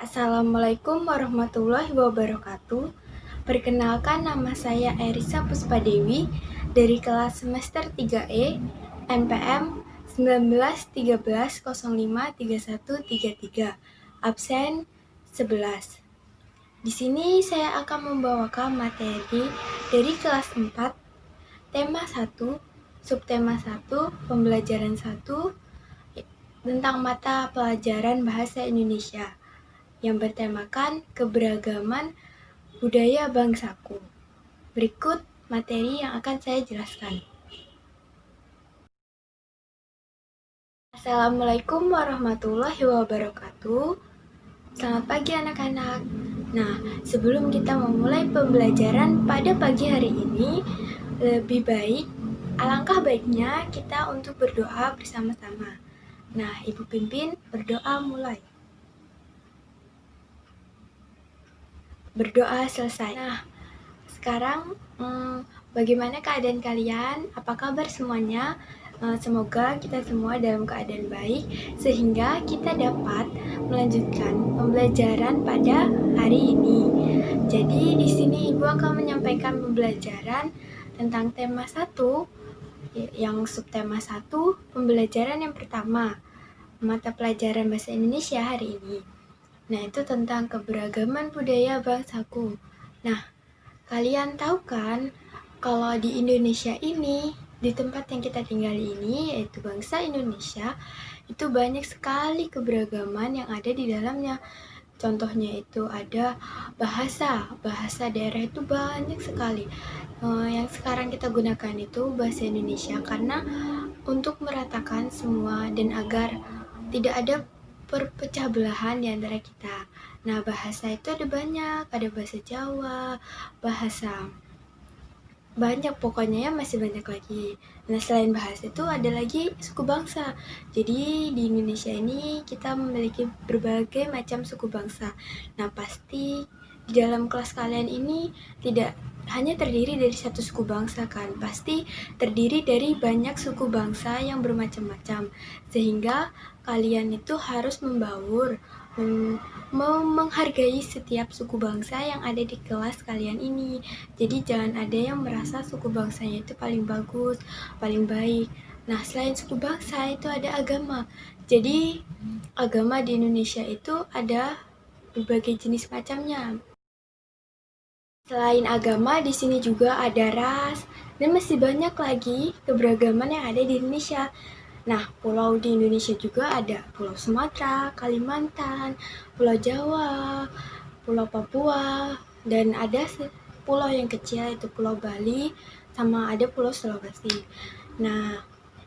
Assalamualaikum warahmatullahi wabarakatuh. Perkenalkan, nama saya Erisa Puspadewi dari kelas semester 3E NPM 1913053133, absen 11. Di sini saya akan membawakan materi dari kelas 4, tema 1, subtema 1, pembelajaran 1, tentang mata pelajaran Bahasa Indonesia yang bertemakan keberagaman budaya bangsaku. Berikut materi yang akan saya jelaskan. Assalamualaikum warahmatullahi wabarakatuh. Selamat pagi anak-anak. Nah, sebelum kita memulai pembelajaran pada pagi hari ini, alangkah baiknya kita untuk berdoa bersama-sama. Nah, Ibu pimpin berdoa mulai. Berdoa selesai. Nah, sekarang bagaimana keadaan kalian? Apa kabar semuanya? Semoga kita semua dalam keadaan baik sehingga kita dapat melanjutkan pembelajaran pada hari ini. Jadi di sini Ibu akan menyampaikan pembelajaran tentang tema 1, yang subtema 1, pembelajaran yang pertama, mata pelajaran Bahasa Indonesia hari ini. Nah, itu tentang keberagaman budaya bangsaku. Nah, kalian tahu kan, kalau di Indonesia ini, di tempat yang kita tinggal ini, yaitu bangsa Indonesia, itu banyak sekali keberagaman yang ada di dalamnya. Contohnya itu ada bahasa daerah itu banyak sekali. Yang sekarang kita gunakan itu bahasa Indonesia karena untuk meratakan semua dan agar tidak ada perpecah belahan di antara kita. Nah, bahasa itu ada banyak, ada bahasa Jawa, bahasa banyak, pokoknya ya masih banyak lagi. Nah, selain bahasa itu ada lagi suku bangsa. Jadi di Indonesia ini kita memiliki berbagai macam suku bangsa. Nah, pasti di dalam kelas kalian ini tidak hanya terdiri dari satu suku bangsa kan, pasti terdiri dari banyak suku bangsa yang bermacam-macam, sehingga kalian itu harus membaur, menghargai setiap suku bangsa yang ada di kelas kalian ini. Jadi jangan ada yang merasa suku bangsanya itu paling bagus, paling baik. Nah, selain suku bangsa itu ada agama. Jadi agama di Indonesia itu ada berbagai jenis macamnya. Selain agama, di sini juga ada ras, dan masih banyak lagi keberagaman yang ada di Indonesia. Nah, pulau di Indonesia juga ada Pulau Sumatera, Kalimantan, Pulau Jawa, Pulau Papua, dan ada pulau yang kecil itu Pulau Bali, sama ada Pulau Sulawesi. Nah,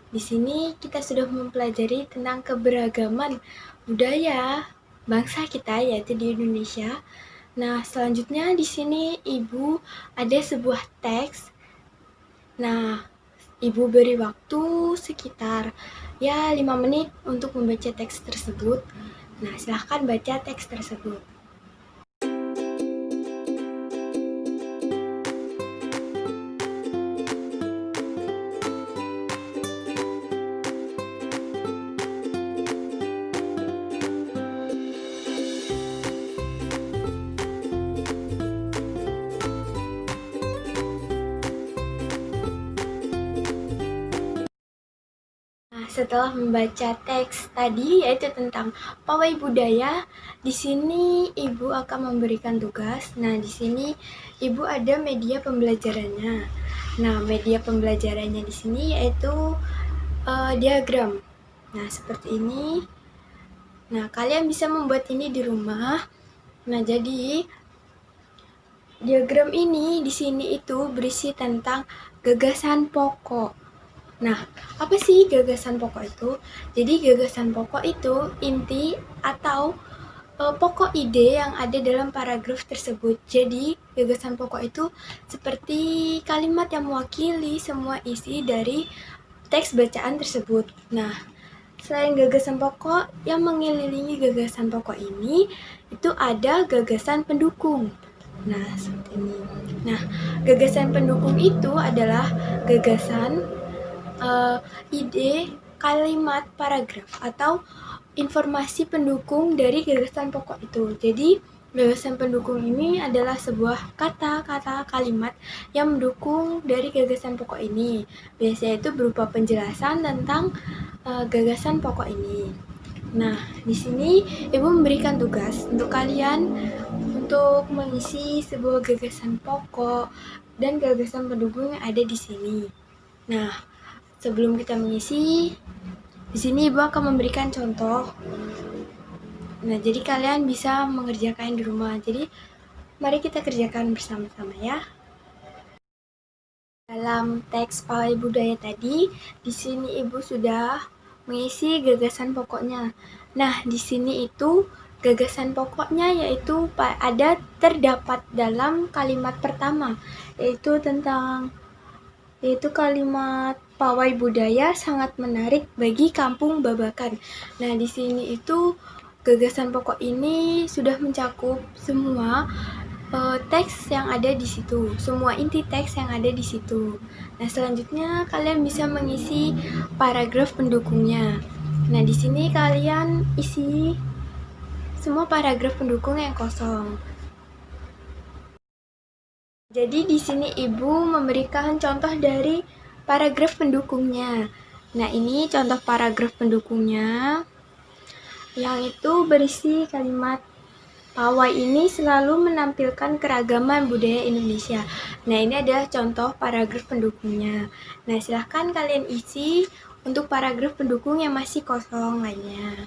di sini kita sudah mempelajari tentang keberagaman budaya bangsa kita, yaitu di Indonesia. Nah, selanjutnya di sini Ibu ada sebuah teks. Nah, Ibu beri waktu sekitar 5 menit untuk membaca teks tersebut. Nah, silahkan baca teks tersebut. Setelah membaca teks tadi, yaitu tentang pawai budaya, di sini Ibu akan memberikan tugas. Nah, di sini Ibu ada media pembelajarannya. Nah, media pembelajarannya di sini yaitu diagram. Nah, seperti ini. Nah, kalian bisa membuat ini di rumah. Nah, jadi diagram ini di sini itu berisi tentang gagasan pokok. Nah, apa sih gagasan pokok itu? Jadi gagasan pokok itu inti atau pokok ide yang ada dalam paragraf tersebut. Jadi gagasan pokok itu seperti kalimat yang mewakili semua isi dari teks bacaan tersebut. Nah, selain gagasan pokok, yang mengelilingi gagasan pokok ini itu ada gagasan pendukung. Nah, seperti ini. Nah, gagasan pendukung itu adalah gagasan ide kalimat paragraf atau informasi pendukung dari gagasan pokok itu. Jadi, gagasan pendukung ini adalah sebuah kata-kata kalimat yang mendukung dari gagasan pokok ini. Biasanya itu berupa penjelasan tentang gagasan pokok ini. Nah, di sini Ibu memberikan tugas untuk kalian untuk mengisi sebuah gagasan pokok dan gagasan pendukung yang ada di sini. Nah, sebelum kita mengisi, di sini Ibu akan memberikan contoh. Nah, jadi kalian bisa mengerjakan di rumah. Jadi, mari kita kerjakan bersama-sama ya. Dalam teks pawai budaya tadi, di sini Ibu sudah mengisi gagasan pokoknya. Nah, di sini itu gagasan pokoknya yaitu terdapat dalam kalimat pertama, yaitu kalimat pawai budaya sangat menarik bagi Kampung Babakan. Nah, di sini itu gagasan pokok ini sudah mencakup semua teks yang ada di situ, semua inti teks yang ada di situ. Nah, selanjutnya kalian bisa mengisi paragraf pendukungnya. Nah, di sini kalian isi semua paragraf pendukung yang kosong. Jadi di sini Ibu memberikan contoh dari paragraf pendukungnya. Nah, ini contoh paragraf pendukungnya yang itu berisi kalimat pawai ini selalu menampilkan keragaman budaya Indonesia. Nah, ini adalah contoh paragraf pendukungnya. Nah, silahkan kalian isi untuk paragraf pendukung yang masih kosong lainnya.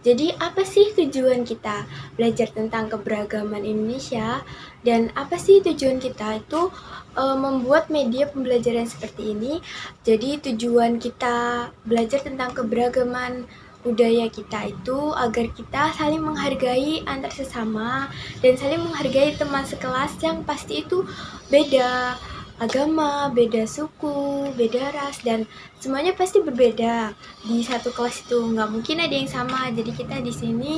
Jadi, apa sih tujuan kita belajar tentang keberagaman Indonesia? Dan apa sih tujuan kita itu membuat media pembelajaran seperti ini? Jadi, tujuan kita belajar tentang keberagaman budaya kita itu agar kita saling menghargai antar sesama dan saling menghargai teman sekelas yang pasti itu beda agama, beda suku, beda ras, dan semuanya pasti berbeda di satu kelas itu. Nggak mungkin ada yang sama. Jadi kita di sini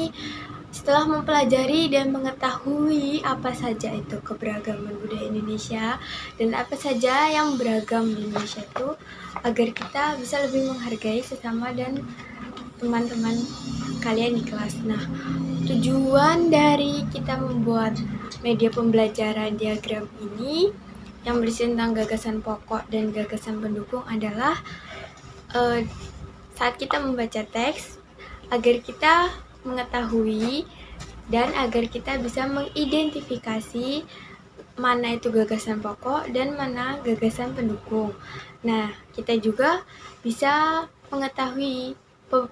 setelah mempelajari dan mengetahui apa saja itu keberagaman budaya Indonesia dan apa saja yang beragam di Indonesia itu, agar kita bisa lebih menghargai sesama dan teman-teman kalian di kelas. Nah, tujuan dari kita membuat media pembelajaran diagram ini yang berisi tentang gagasan pokok dan gagasan pendukung adalah saat kita membaca teks, agar kita mengetahui dan agar kita bisa mengidentifikasi mana itu gagasan pokok dan mana gagasan pendukung. Nah, kita juga bisa mengetahui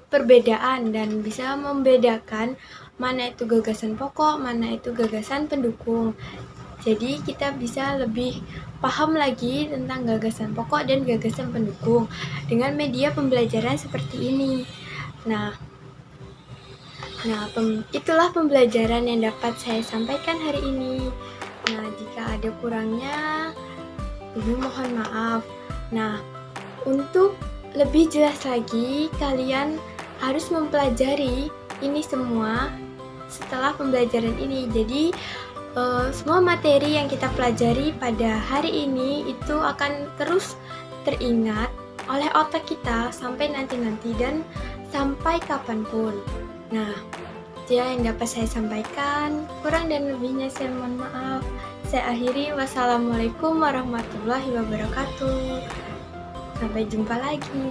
perbedaan dan bisa membedakan mana itu gagasan pokok, mana itu gagasan pendukung. Jadi kita bisa lebih paham lagi tentang gagasan pokok dan gagasan pendukung dengan media pembelajaran seperti ini. Nah, itulah pembelajaran yang dapat saya sampaikan hari ini. Nah, jika ada kurangnya, Ibu mohon maaf. Nah, untuk lebih jelas lagi, kalian harus mempelajari ini semua setelah pembelajaran ini. Jadi, semua materi yang kita pelajari pada hari ini itu akan terus teringat oleh otak kita sampai nanti-nanti dan sampai kapanpun. Nah, itu yang dapat saya sampaikan. Kurang dan lebihnya saya mohon maaf. Saya akhiri. Wassalamualaikum warahmatullahi wabarakatuh. Sampai jumpa lagi.